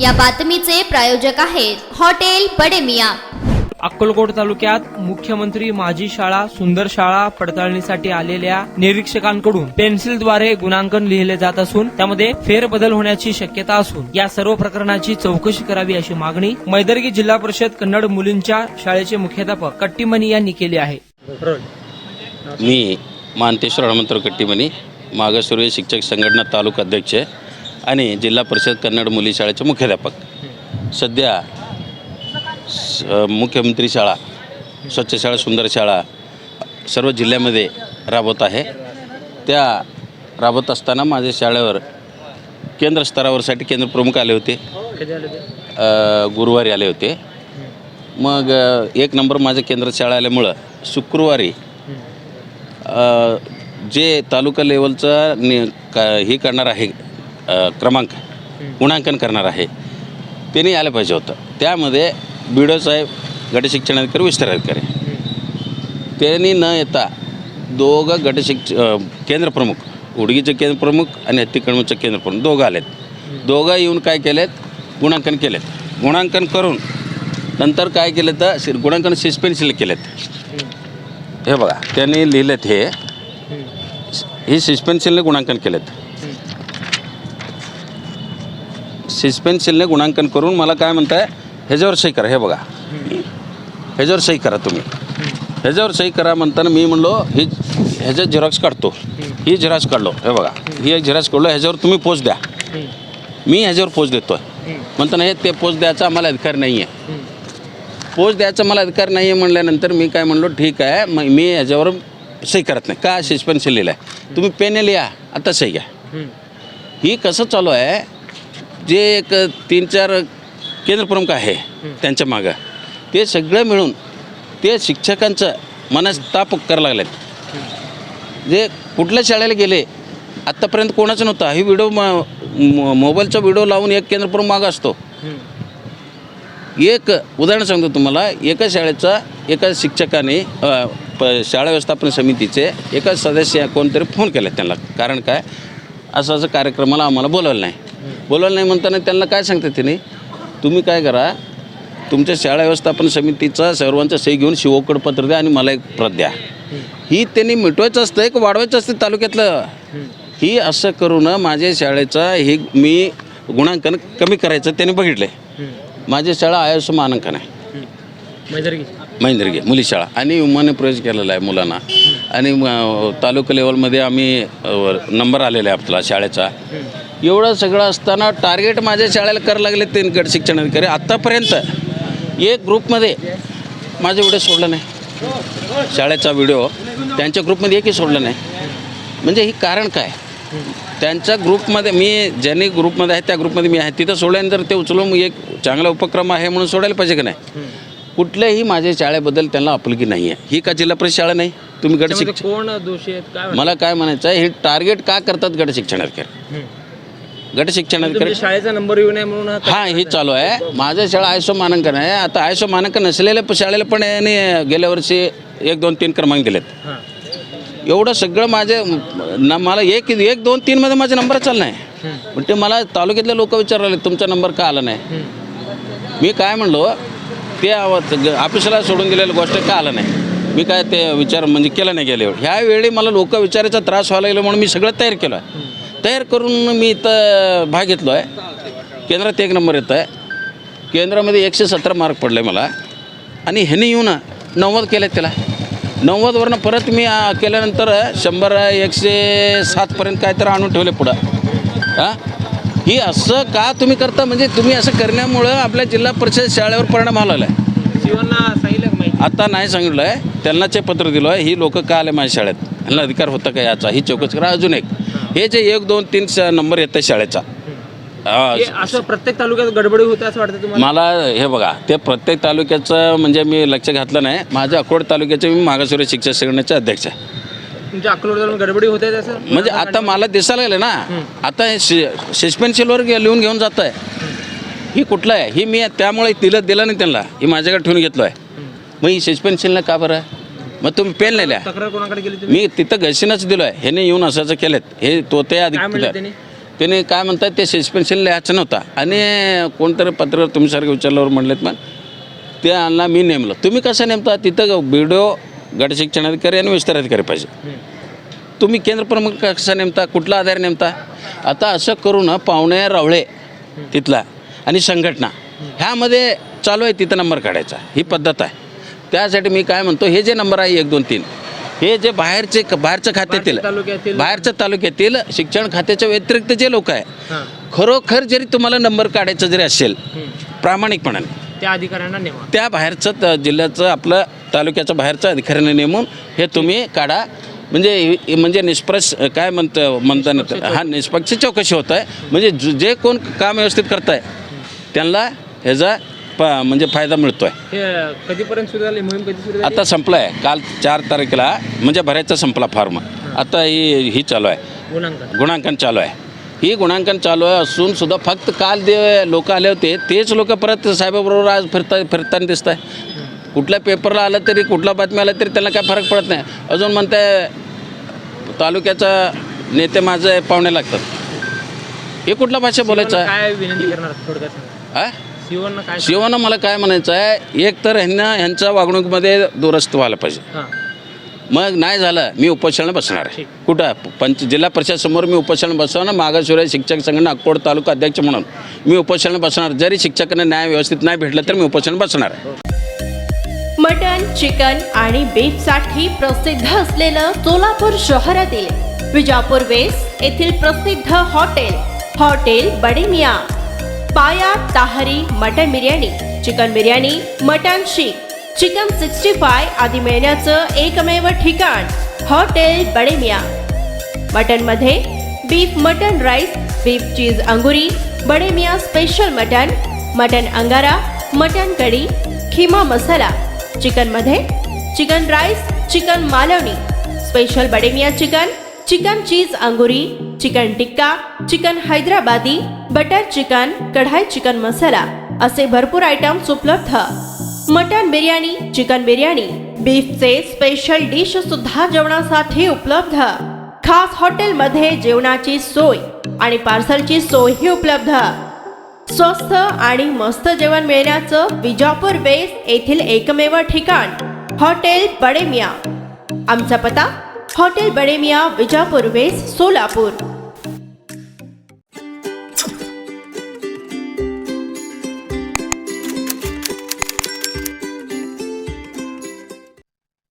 या बातमीचे प्रायोजक आहेत हॉटेल बडे मियां। अक्कलकोट तालुक्यात मुख्यमंत्री माझी शाळा सुंदर शाळा पडताळणीसाठी आलेल्या निरीक्षकांकडून पेन्सिलद्वारे गुणांकन लिहिले जात असून त्यामध्ये फेरबदल होण्याची शक्यता असून या सर्व प्रकरणाची चौकशी करावी अशी मागणी मैदर्गी जिल्हा परिषद कन्नड मुलींच्या शाळेचे मुख्याध्यापक कट्टीमणी यांनी केली आहे। मी मानतेश्वर हनुमंतराव कट्टीमणी मागासवर्गीय शिक्षक संघटना तालुका अध्यक्ष आणि जिल्हा परिषद कन्नड मुली शाळेचे मुख्याध्यापक। सध्या मुख्यमंत्री शाळा स्वच्छ शाळा सुंदर शाळा सर्व जिल्ह्यामध्ये राबवत आहे। त्या राबवत असताना माझ्या शाळेवर केंद्र स्तरावरसाठी केंद्र प्रमुख आले होते, गुरुवारी आले होते। मग एक नंबर माझ्या केंद्र शाळा आल्यामुळं शुक्रवारी जे तालुका लेवलचा हे करणार आहे क्रमांक गुणांकन करणार आहे त्यांनी आलं पाहिजे होतं। त्यामध्ये BDO साहेब, गट शिक्षणाधिकारी, विस्तार अधिकारी त्यांनी न येता दोघं केंद्र प्रमुख, उडगीचे केंद्र प्रमुख आणि हत्तीकळमूचे केंद्र प्रमुख दोघं आलेत। दोघं येऊन काय केलेत, गुणांकन केलेत। गुणांकन करून नंतर काय केलं तर गुणांकन सस्पेन्शन केलेत। हे बघा त्यांनी लिहिलेत, हे सस्पेन्शनने गुणांकन केलेत। सस्पेन्शनने गुणांकन करून मला काय म्हणताय, ह्याच्यावर सही करा। हे बघा ह्याच्यावर सही करा तुम्ही, ह्याच्यावर सही करा म्हणताना मी म्हणलो ही ह्याच्यात झेरॉक्स काढतो, ही झेरॉक्स काढलो। हे बघा ही एक झेरॉक्स काढलो, ह्याच्यावर तुम्ही पोच द्या। मी ह्याच्यावर पोच देतो आहे म्हणताना हे ते पोच द्यायचा आम्हाला अधिकार नाही आहे, पोच द्यायचा मला अधिकार नाही आहे म्हणल्यानंतर मी काय म्हणलो ठीक आहे, मग मी ह्याच्यावर सही करत नाही। का सस्पेन्शन लिहिलं आहे, तुम्ही पेने लिहा, आता सही घ्या। ही कसं चालू आहे, जे एक 3-4 केंद्र प्रमुख आहे त्यांच्या मागं ते सगळं मिळून ते शिक्षकांचं मनस्ताप करायला लागलेत। जे कुठल्या शाळेला गेले आत्तापर्यंत कोणाचं नव्हतं। ही व्हिडिओ मोबाईलचा व्हिडिओ लावून एक केंद्र प्रमुख मागं असतो। एक उदाहरण सांगतो तुम्हाला, एका शाळेचा एका शिक्षकाने शाळा व्यवस्थापन समितीचे एका सदस्य कोणतरी फोन केला त्यांना, कारण काय असं असं कार्यक्रमाला आम्हाला बोलावलं नाही म्हणताना त्यांना काय सांगते त्याने, तुम्ही काय करा, तुमच्या शाळा व्यवस्थापन समितीचा सर्वांचं सही घेऊन शिवकडे पत्र द्या आणि मला एक प्रत द्या। ही त्यांनी मिटवायचं असतं एक वाढवायचं असतं तालुक्यातलं। ही असं करून माझ्या शाळेचा हे मी गुणांकन कमी करायचं त्यांनी बघितलं आहे। माझी शाळा ISO मानांकन आहे, मैदर्गी मुली शाळा, आणि विमाने प्रवेश केलेला आहे मुलांना, आणि तालुका लेवलमध्ये आम्ही नंबर आलेला आहे आपला शाळेचा। एवढं सगळं असताना टार्गेट माझ्या शाळेला करायला लागले ते गट शिक्षणाधिकारी। आत्तापर्यंत एक ग्रुपमध्ये माझा व्हिडिओ सोडला नाही, शाळेचा व्हिडिओ त्यांच्या ग्रुपमध्ये एकही सोडला नाही। म्हणजे ही कारण काय, त्यांच्या ग्रुपमध्ये मी ज्यांनी ग्रुपमध्ये आहे त्या ग्रुपमध्ये मी आहे, तिथं सोडल्यानंतर ते उचलून एक चांगला उपक्रम आहे म्हणून सोडायला पाहिजे की नाही। कुठल्याही माझ्या शाळेबद्दल त्यांना आपुलकी नाही आहे। ही का जिल्हा परिषद शाळा नाही, तुम्ही गट शिक्षण कोण दोषी आहेत काय मला काय म्हणायचं आहे, हे टार्गेट का करतात गट शिक्षणाधिकारी? गट शिक्षणाधिकारी शाळेचा नंबर येऊ नये म्हणून हां हे चालू आहे। माझ्या शाळा ISO मानांकन आहे। आता ISO मानांकन नसलेल्या शाळेला पण याने गेल्या वर्षी 1, 2, 3 क्रमांक दिलेत। एवढं सगळं माझे मला 1, 2, 3 मध्ये माझा नंबर चालला नाही, पण ते मला तालुक्यातले लोक विचारले तुमचा नंबर का आला नाही। मी काय म्हणलो, ते ऑफिसला सोडून दिलेली गोष्ट का आलं नाही, मी काय ते विचार म्हणजे केलं नाही गेले। ह्यावेळी मला लोक विचारायचा त्रास व्हायला लागला म्हणून मी सगळं तयार केलं आहे। तयार करून मी इथं भाग घेतलो आहे। केंद्रात 1 नंबर येत आहे, केंद्रामध्ये 117 मार्क पडले मला, आणि ह्याने येऊन 90 केले त्याला। 90वरनं परत मी केल्यानंतर 100, 107पर्यंत काय तर आणून ठेवले पुढं। ही असं का तुम्ही करता, म्हणजे तुम्ही असं करण्यामुळं आपल्या जिल्हा परिषद शाळेवर परिणाम झालेला आहे। जीवनला सांगितलं माहिती आता नाही सांगितलं आहे, त्यांनाचे पत्र दिलं आहे, ही लोक का आले माझ्या शाळेत, यांना अधिकार होता का याचा, ही चौकशी करा। अजून एक हे जे 1, 2, 3 नंबर येतं शाळेचा, असं प्रत्येक तालुक्यात गडबडी होते असं वाटतं तुम्हाला? मला हे बघा, ते प्रत्येक तालुक्याचं म्हणजे मी लक्ष घातलं नाही। माझ्या अकोट तालुक्याचे मी मागासवर्गीय शिक्षक संघटनेचे अध्यक्ष आहे। तुमच्या अकोट गडबडी होते तसं म्हणजे आता मला दिसायला लागलं ना, आता हे सस्पेन्शनवर लिहून घेऊन जात आहे। ही कुठलं आहे, ही मी त्यामुळे दिलं नाही त्यांना, ही माझ्याकडे ठेवून घेतलो आहे। मग ही सस्पेन्शनला का बरं, मग तुम्ही पेन लिहिल्या, तक्रार कोणाकडे केली तुम्ही? मी तिथं घशीनच दिलो आहे, ह्याने येऊन असं केलेत, हे तो ते काय म्हणले त्यांनी? त्याने काय म्हणतात ते सस्पेन्शन लिहायचं नव्हता आणि कोणतरी पत्रकार तुमच्यासारखं विचारल्यावर म्हणलेत मग त्यांना मी नेमलं. तुम्ही कसं नेमता? तिथं BDO गट शिक्षणाधिकारी आणि विस्तार अधिकारी पाहिजे. तुम्ही केंद्र प्रमुख कसा नेमता? कुठला आधार नेमता? आता असं करून पाहुणे रावळे तिथला आणि संघटना ह्यामध्ये चालू आहे तिथं नंबर काढायचा, ही पद्धत आहे. त्यासाठी मी काय म्हणतो, हे जे नंबर आहे 1, 2, 3 हे जे बाहेरच्या खात्यातील बाहेरच्या तालुक्यातील शिक्षण खात्याच्या व्यतिरिक्त जे लोक आहे खरोखर जरी तुम्हाला नंबर काढायचा जरी असेल प्रामाणिकपणाने त्या अधिकाऱ्यांना नेमा, त्या बाहेरचं जिल्ह्याचं आपलं तालुक्याच्या बाहेरच्या अधिकाऱ्यांना नेमून हे तुम्ही काढा. म्हणजे निष्पक्ष काय म्हणताना निष्पक्ष चौकशी होत आहे. म्हणजे जे कोण काम व्यवस्थित करत आहे त्यांना ह्याचा म्हणजे फायदा मिळतो आहे. हे कधीपर्यंत सुरू झाली मोहीम? कधी सुरू झाली? आता संपला आहे, काल 4 तारखेला म्हणजे भरायचा संपला फॉर्म. आता ही चालू आहे, गुणांकन चालू आहे. ही गुणांकन चालू आहे असून सुद्धा फक्त काल जे लोक आले होते तेच लोक परत साहेबाबरोबर आज फिरताना दिसत आहे. कुठल्या पेपरला आलं तरी कुठला बातमी आलं तरी त्यांना काय फरक पडत नाही. अजून म्हणते तालुक्याचा नेते माझे पाहुणे लागतात. हे कुठला भाषा बोलायचं आहे? काय विनंती करणार थोडक्यात? शिवांना मला काय म्हणायचं आहे, एक तर ह्यांच्या वागणुकीमध्ये दुरुस्त व्हायला पाहिजे. मग नाही झालं मी उपोषणाला बसणार आहे. कुठं जिल्हा परिषदेसमोर मी उपोषण बसवणार. मागासवर्गीय शिक्षक संघटना अक्कोट तालुका अध्यक्ष म्हणून मी उपोषणाला बसणार. जरी शिक्षकांना न्याय व्यवस्थित नाही भेटलं तर मी उपोषण बसणार आहे. मटन, चिकन आणि बीफसाठी प्रसिद्ध असलेलं सोलापूर शहरातील विजापूर वेस्ट येथील प्रसिद्ध हॉटेल बडे मियाँ. पाया ताहरी mutton biryani, chicken biryani, mutton seekh, chicken 65 आदी मिळण्याचं एकमेव ठिकाण हॉटेल बडे मियाँ. मटनमध्ये beef mutton rice, beef cheese angoori, Bade Miyan special mutton angara, mutton kadhi, keema masala. चिकनमध्ये chicken rice, chicken Malvani, special Bade Miyan chicken cheese angoori, chicken tikka, chicken Hyderabadi, butter chicken, kadai chicken masala असे भरपूर आयटम्स उपलब्ध. मटन बिर्याणी, चिकन बिर्याणी, बीफचे स्पेशल डिश सुद्धा जेवणासाठी उपलब्ध. खास हॉटेलमध्ये जेवणाची सोय आणि पार्सलची सोयही उपलब्ध. स्वस्त आणि मस्त जेवण मिळण्याचं विजापूर वेस्ट येथील एकमेव ठिकाण हॉटेल बडे मियाँ. आमचा पत्ता हॉटेल बडे मियाँ, विजापूर वेस्ट, सोलापूर.